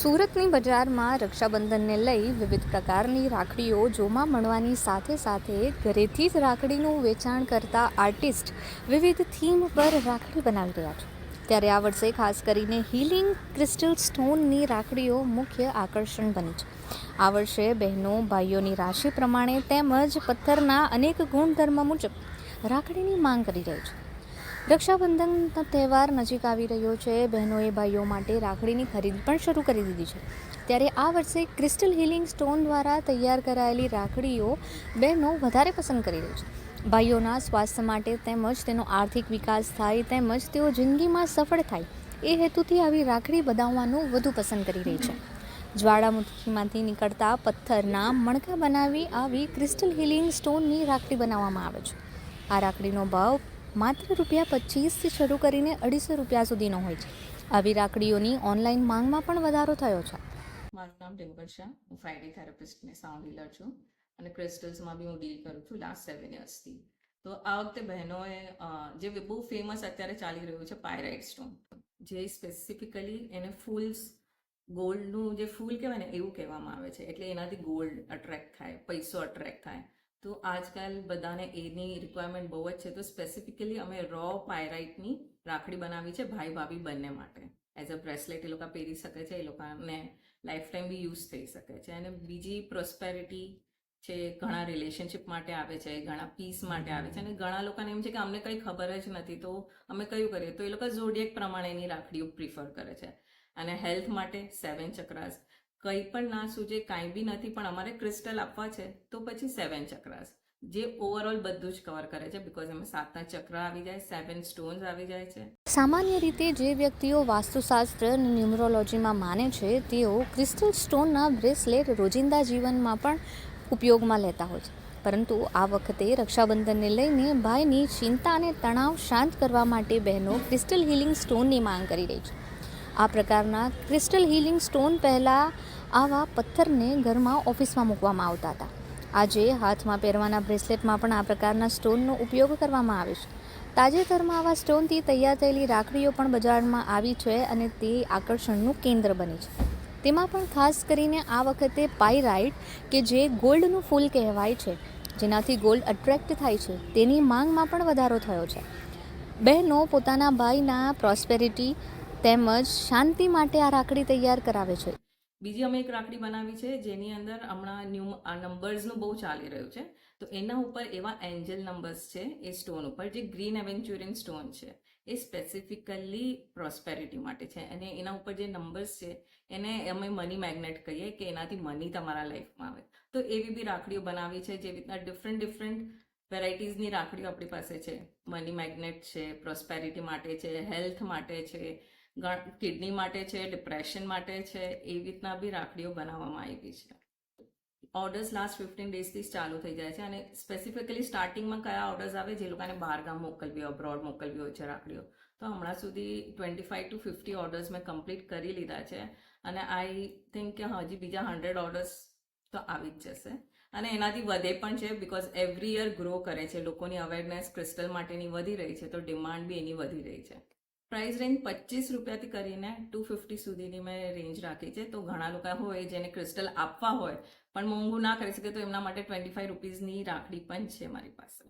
સુરતની બજારમાં રક્ષાબંધનને લઈ વિવિધ પ્રકારની રાખડીઓ જોવા મળવાની સાથે સાથે ઘરેથી જ રાખડીનું વેચાણ કરતા આર્ટિસ્ટ વિવિધ થીમ પર રાખડી બનાવી રહ્યા છે. ત્યારે આ વર્ષે ખાસ કરીને હીલિંગ ક્રિસ્ટલ સ્ટોનની રાખડીઓ મુખ્ય આકર્ષણ બની છે. આ વર્ષે બહેનો ભાઈઓની રાશિ પ્રમાણે તેમજ પથ્થરના અનેક ગુણધર્મ મુજબ રાખડીની માંગ કરી રહી છે. રક્ષાબંધનનો તહેવાર નજીક આવી રહ્યો છે. બહેનોએ ભાઈઓ માટે રાખડીની ખરીદી પણ શરૂ કરી દીધી છે. ત્યારે આ વર્ષે ક્રિસ્ટલ હીલિંગ સ્ટોન દ્વારા તૈયાર કરાયેલી રાખડીઓ બહેનો વધારે પસંદ કરી રહી છે. ભાઈઓના સ્વાસ્થ્ય માટે તેમજ તેનો આર્થિક વિકાસ થાય તેમજ તેઓ જિંદગીમાં સફળ થાય એ હેતુથી આવી રાખડી બનાવવાનું વધુ પસંદ કરી રહી છે. જ્વાળામુખીમાંથી નીકળતા પથ્થરના મણકા બનાવી આવી ક્રિસ્ટલ હીલિંગ સ્ટોનની રાખડી બનાવવામાં આવે છે. આ રાખડીનો ભાવ માત્ર ₹25થી શરૂ કરીને ₹250 સુધીનો હોય છે. આવી રાખડીઓની ઓનલાઈન માંગમાં પણ વધારો થયો છે. મારું નામ ડિમ્પલ શાહ, હું ફ્રાઇડે થેરાપિસ્ટ ને સાઉન્ડ હીલર છું અને ક્રિસ્ટલ્સમાં બી હું ડીલ કરું છું લાસ્ટ 7 યર્સથી. તો આ વખતે બહેનોએ જે બહુ ફેમસ અત્યારે ચાલી રહ્યું છે પાયરાઇટ સ્ટોન, જે સ્પેસિફિકલી એને ફૂલ્સ ગોલ્ડનું જે ફૂલ કહેવાય ને એવું કહેવામાં આવે છે. એટલે એનાથી ગોલ્ડ અટ્રેક્ટ થાય, પૈસો અટ્રેક્ટ થાય. તો આજકાલ બધાને એની રિક્વાયરમેન્ટ બહુ જ છે. તો સ્પેસિફિકલી અમે રો પાયરાઇટની રાખડી બનાવી છે ભાઈ ભાભી બંને માટે. એઝ અ બ્રેસલેટ એ લોકો પહેરી શકે છે, એ લોકોને લાઈફ ટાઈમ બી યુઝ થઈ શકે છે. અને બીજી પ્રોસ્પેરિટી છે, ઘણા રિલેશનશિપ માટે આવે છે, ઘણા પીસ માટે આવે છે. અને ઘણા લોકોને એમ છે કે અમને કંઈ ખબર જ નથી, તો અમે કયું કરીએ, તો એ લોકો ઝોડિયક પ્રમાણેની રાખડીઓ પ્રિફર કરે છે. અને હેલ્થ માટે 7 ચક્રાસ, કંઈ પણ ના સૂજે, કાંઈ બી નથી પણ અમારે ક્રિસ્ટલ આપવા છે તો પછી 7 ચક્રાસ, જે ઓવરઓલ બધું જ કવર કરે છે. બિકોઝ એમાં 7 ચક્ર આવી જાય, 7 સ્ટોન્સ આવી જાય છે. સામાન્ય રીતે જે વ્યક્તિઓ વાસ્તુશાસ્ત્ર અને ન્યુમરોલોજીમાં માને છે તેઓ ક્રિસ્ટલ સ્ટોનના બ્રેસલેટ રોજિંદા જીવનમાં પણ ઉપયોગમાં લેતા હોય છે. પરંતુ આ વખતે રક્ષાબંધનને લઈને ભાઈની ચિંતા અને તણાવ શાંત કરવા માટે બહેનો ક્રિસ્ટલ હીલિંગ સ્ટોનની માંગ કરી રહી છે. આ પ્રકારના ક્રિસ્ટલ હીલિંગ સ્ટોન પહેલાં આવા પથ્થરને ઘરમાં ઓફિસમાં મૂકવામાં આવતા હતા. આજે હાથમાં પહેરવાના બ્રેસલેટમાં પણ આ પ્રકારના સ્ટોનનો ઉપયોગ કરવામાં આવે છે. તાજેતરમાં આવા સ્ટોનથી તૈયાર થયેલી રાખડીઓ પણ બજારમાં આવી છે અને તે આકર્ષણનું કેન્દ્ર બની છે. તેમાં પણ ખાસ કરીને આ વખતે પાયરાઇટ, કે જે ગોલ્ડનું ફૂલ કહેવાય છે, જેનાથી ગોલ્ડ અટ્રેક્ટ થાય છે, તેની માંગમાં પણ વધારો થયો છે. બહેનો પોતાના ભાઈના પ્રોસ્પેરિટી તેમજ શાંતિ માટે આ રાખડી તૈયાર કરાવે છે. બીજી અમે એક રાખડી બનાવી છે જેની અંદર હમણાં નંબર્સનું બહુ ચાલી રહ્યું છે. તો એના ઉપર એવા એન્જલ નંબર્સ છે એ સ્ટોન ઉપર, જે ગ્રીન એવેન્ચ્યુરિન સ્ટોન છે, એ સ્પેસિફિકલી પ્રોસ્પેરિટી માટે છે. અને એના ઉપર જે નંબર્સ છે એને અમે મની મેગ્નેટ કહીએ, કે એનાથી મની તમારા લાઈફમાં આવે. તો એવી બી રાખડીઓ બનાવી છે. જેવી રીતના ડિફરન્ટ વેરાયટીઝની રાખડીઓ આપણી પાસે છે. મની મેગ્નેટ છે, પ્રોસ્પેરિટી માટે છે, હેલ્થ માટે છે, કિડની માટે છે, ડિપ્રેશન માટે છે. એવી રીતના બી રાખડીઓ બનાવવામાં આવી છે. ઓર્ડર્સ લાસ્ટ 15 ડેઝથી ચાલુ થઈ જાય છે. અને સ્પેસિફિકલી સ્ટાર્ટિંગમાં કયા ઓર્ડર્સ આવે, જે લોકોને બહારગામ મોકલવી હોય, અબ્રોડ મોકલવી હોય છે રાખડીઓ, તો હમણાં સુધી 25 to 50 ઓર્ડર્સ મેં કમ્પ્લીટ કરી લીધા છે. અને આઈ થિંક કે હજી બીજા 100 ઓર્ડર્સ તો આવી જ જશે. અને એનાથી વધે પણ છે, બિકોઝ એવરી યર ગ્રો કરે છે. લોકોની અવેરનેસ ક્રિસ્ટલ માટેની વધી રહી છે, તો ડિમાન્ડ બી એની વધી રહી છે. પ્રાઇસ રેન્જ ₹25 કરીને $250 સુધીની મેં રેન્જ રાખી છે. તો ઘણા લોકો હોય જેને ક્રિસ્ટલ આપવા હોય પણ મોંઘું ના કરી શકે, તો એમના માટે ₹25ની રાખડી પણ છે મારી પાસે.